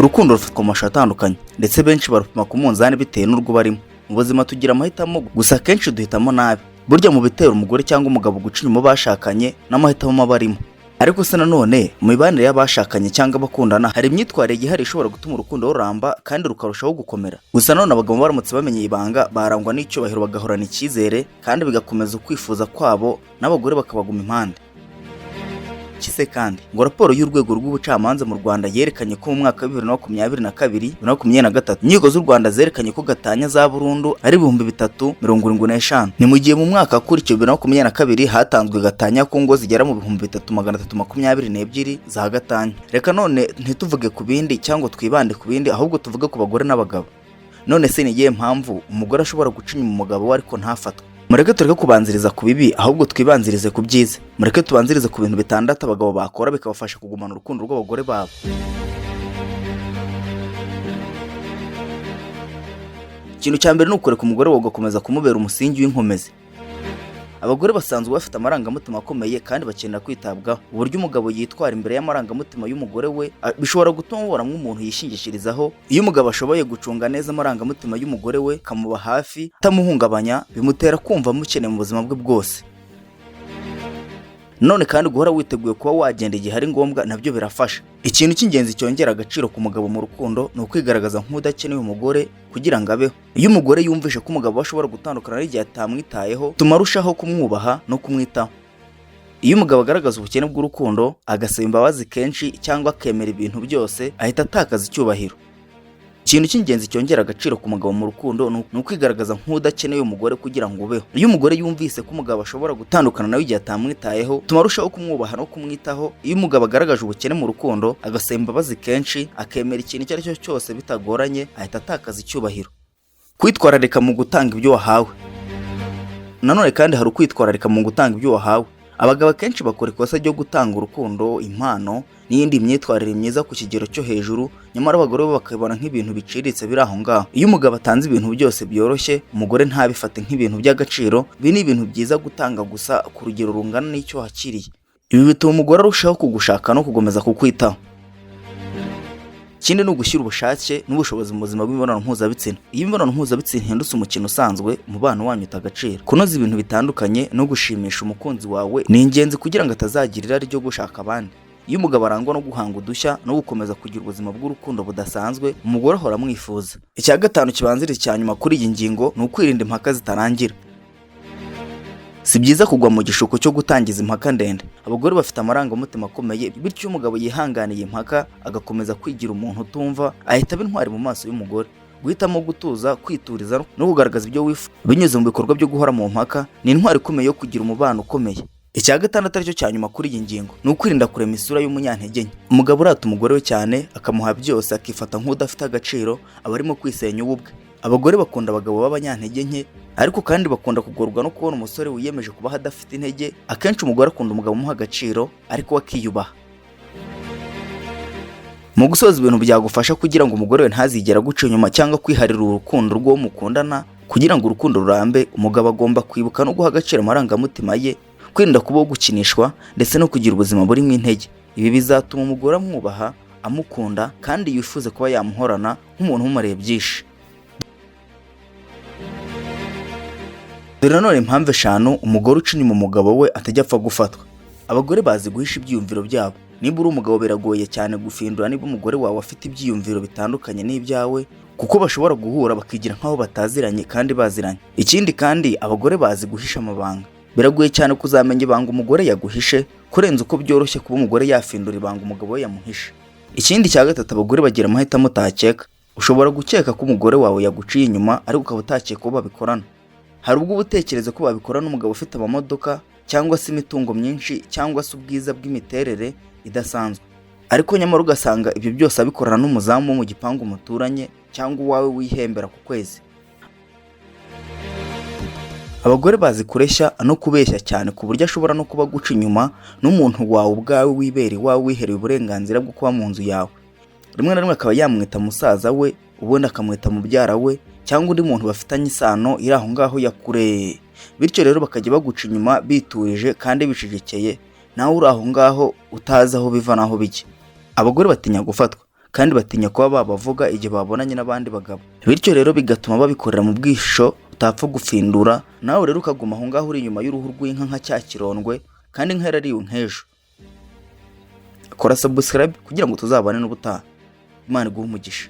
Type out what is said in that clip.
Urukundo rufatwa mu mashusho atandukanye ndetse benshi barupima ku munzani bitewe n'urwo barimo. Mu buzima tugira amahitamo gusa kenshi duhitamo nabi. Burya mu bitera umugore cyangwa umugabo guca inyuma bashakanye n'amahitamo mabarimo. Ariko se nanone mu mibanire y'abashakanye cyangwa bakundana hari imyitwarire igihari ishobora gutuma urukundo ruramba kandi rukarushaho gukomera. Gusa nanone abagabo baramutse bamenye ibanga barangwa n'icyubahiro bagahorana icyizere kandi bigakomeza ukwifuza kwabo n'abagore bakabaguma impande. Kise kandi ngo raporo y'urwego rw'ubucamanza mu Rwanda yerekanye ko mu mwaka wa 2022-2023 inkiko z'u Rwanda zerekanye ko gatanya za burundu ari 375. Ni mu gihe mu mwaka wakurikiye 2022 hatanzwe gatanya ku ngo zigera mu 3322 za gatanya. Reka none ntituvuge ku bindi cyangwa twibande ku bindi, ahubwo tuvuge ku bagore n'abagabo. None se ni iyihe mpamvu umugore ashobora guca inyuma umugabo we ariko ntafatwe? Mureke tureke kubanziriza ku bibi ahubwo twibanzirize ku byiza. Mureke tubanzirize ku bintu bitandatu abagabo bakora bikabafasha kugumana urukundo rw'abagore babo. Ikintu cya mbere ni ukureka umugore wawe ugakomeza kumubera umusingi w'inkomezi. Abagore basanzwe bafite amarangamutima akomeye kandi bakenera kwitabwaho. Uburyo umugabo yitwara imbere y'amarangamutima y'umugore we bishobora gutuma mubora nk'umuntu yishingishirizaho. Iyo umugabo ashoboye gucunga neza amarangamutima y'umugore we kamuba hafi atamuhungabanya, bimutera kumva mukeneye mu buzima bwe bwose. None kandi guhora witeguye kuba wagenda igihe ari ngombwa nabyo birafasha. Ikintu cy'ingenzi cyongera agaciro ku mugabo mu rukundo ni ukwigaragaza nk'udakeneye umugore kugira ngo abeho. Iyo umugore yumvishe ko umugabo ashobora gutandukana n'igihe atamwitayeho, tuma arushaho kumwubaha no kumwitaho. Iyo umugabo agaragaza ubukene bw'urukundo, agasaba imbabazi kenshi cyangwa akemera ibintu byose, ahita atakaza icyubahiro. Ikintu cy'ingenzi cyongera agaciro ku mugabo mu rukundo ni ukwigaragaza nk'udakeneye umugore kugira ngo ubeho. Iyo umugore yumvise ko umugabo ashobora gutandukana nawe igihe atamwitayeho, tuma arushaho kumwubaha no kumwitaho. Iyo umugabo agaragaje ubukene mu rukundo, agasaba imbabazi kenshi, akemera ikintu icyo ari cyo cyose bitagoranye, ahita atakaza icyubahiro. Kwitwararika mu gutanga ibyo wahawe. Nanone kandi hari ukwitwararika mu gutanga ibyo wahawe. Abagabo kenshi bakora ikosa ryo gutanga urukundo, impano n'iyindi myitwarire myiza ku kigero cyo hejuru, nyamara abagore bo bakabona nk'ibintu biciriritse biri aho ngaho. Iyo umugabo atanze ibintu byose byoroshye, umugore ntabifate nk'ibintu by'agaciro. Ibi ni ibintu byiza gutanga gusa ku rugero rungana n'icyo wakiriye. Ibi bituma umugore arushaho kugushaka no kugomeza kukwitaho. Ikindi ni ugushyira ubushake n'ubushobozi mu buzima bw'imibonano mpuzabitsina. Iyo imibonano mpuzabitsina ihindutse umukino usanzwe, umubano wanyu utagaciro. Kunoza ibintu bitandukanye no gushimisha umukunzi wawe ni ingenzi kugira ngo atazagira irari ryo gushaka abandi. Iyo umugabo arangwa no guhanga udushya no gukomeza kugira ubuzima bw'urukundo budasanzwe, umugore ahora amwifuza. Icya gatanu kibanziriza cya nyuma kuri iyi ngingo ni ukwirinda impaka zitarangira. Si byiza kugwa mu gishuko cyo gutangiza impaka ndende. Abagore bafite amarangamutima akomeye, bityo umugabo yihanganiye impaka agakomeza kwigira umuntu utumva, ahita aba intwari mu maso y'umugore. Guhitamo gutuza, kwituriza no kugaragaza ibyo wifuza binyuze mu bikorwa byo guhora mu mpaka ni intwari ikomeye yo kugira umubano ukomeye. Icya gatandatu aricyo cya nyuma kuri iyi ngingo ni ukwirinda kurema isura y'umunyantege nke. Umugabo urata umugore we cyane akamuha byose akifata nk'udafite agaciro, aba arimo kwisenya ubwe. Abagore bakunda abagabo b'abanyantege nke, ariko kandi bakunda kugorwa no kubona umusore wiyemeje kubaho adafite intege. Akenshi umugore akunda umugabo umuha agaciro ariko akiyubaha. Mu gusoza ibintu byagufasha kugira ngo umugore we ntazigera guca inyuma cyangwa kwiharira urukundo rw'uwo mukundana, kugira ngo urukundo rurambe, umugabo agomba kwibuka no guha agaciro amarangamutima ye, kwirinda kubaho gukinishwa ndetse no kugira ubuzima burimo intege. Ibi bizatuma umugore amwubaha, amukunda kandi yifuze kuba yamuhorana nk'umuntu umumariye byinshi. Dore nanone impamvu 5 umugore uca inyuma umugabo we atajya apfa gufatwa. Abagore bazi guhisha ibyiyumviro byabo. Niba uri umugabo biragoye cyane gufindura niba umugore wawe afite ibyiyumviro bitandukanye n'ibyawe, kuko bashobora guhura bakigira nkaho bataziranye kandi baziranye. Ikindi kandi abagore bazi guhisha amabanga. Biragoye cyane kuzamenya ibanga umugore yaguhishe kurenza uko byoroshye kuba umugore yafindura ibanga umugabo we yamuhishe. Ikindi cya gatatu abagore bagira amahitamo utakeka. Ushobora gukeka ko umugore wawe yaguciye inyuma ariko ukaba utakeka ko babikorana. Hari ubwo ubutekereza ko babikorana n'umugabo ufite amamodoka cyangwa se imitungo myinshi cyangwa se ubwiza bw'imiterere idasanzwe, ariko nyamara ugasanga ibyo byose abikorana n'umuzamu wo mu gipangu muturanye cyangwa uwawe wihembera ku kwezi. Abagore bazi kureshya no kubeshya cyane ku buryo ashobora no kuba guca inyuma n'umuntu wawe ubwawe wibera iwawe wihereye uburenganzira bwo kuba mu nzu yawe. Rimwe na rimwe akaba yamwita musaza we, ubundi akamwita mubyara we cyangwa undi muntu bafitanye isano iri aho ngaho ya kure. Bityo rero bakajya baguca inyuma biturije kandi bicecekeye, nawe uri aho ngaho utazi aho biva naho bijya. Abagore batinya gufatwa kandi batinya kuba babavuga igihe babonanye n'abandi bagabo, bityo rero bigatuma babikorera mu bwisho utapfa gufindura. Nawe rero ukaguma aho ngaho uri inyuma y'uruhu rw'inka nka cya kirondwe, kandi inka yarariwe nk'ejo. Kora subscribe kugira ngo tuzabane n'ubutaha. Imana iguhe umugisha.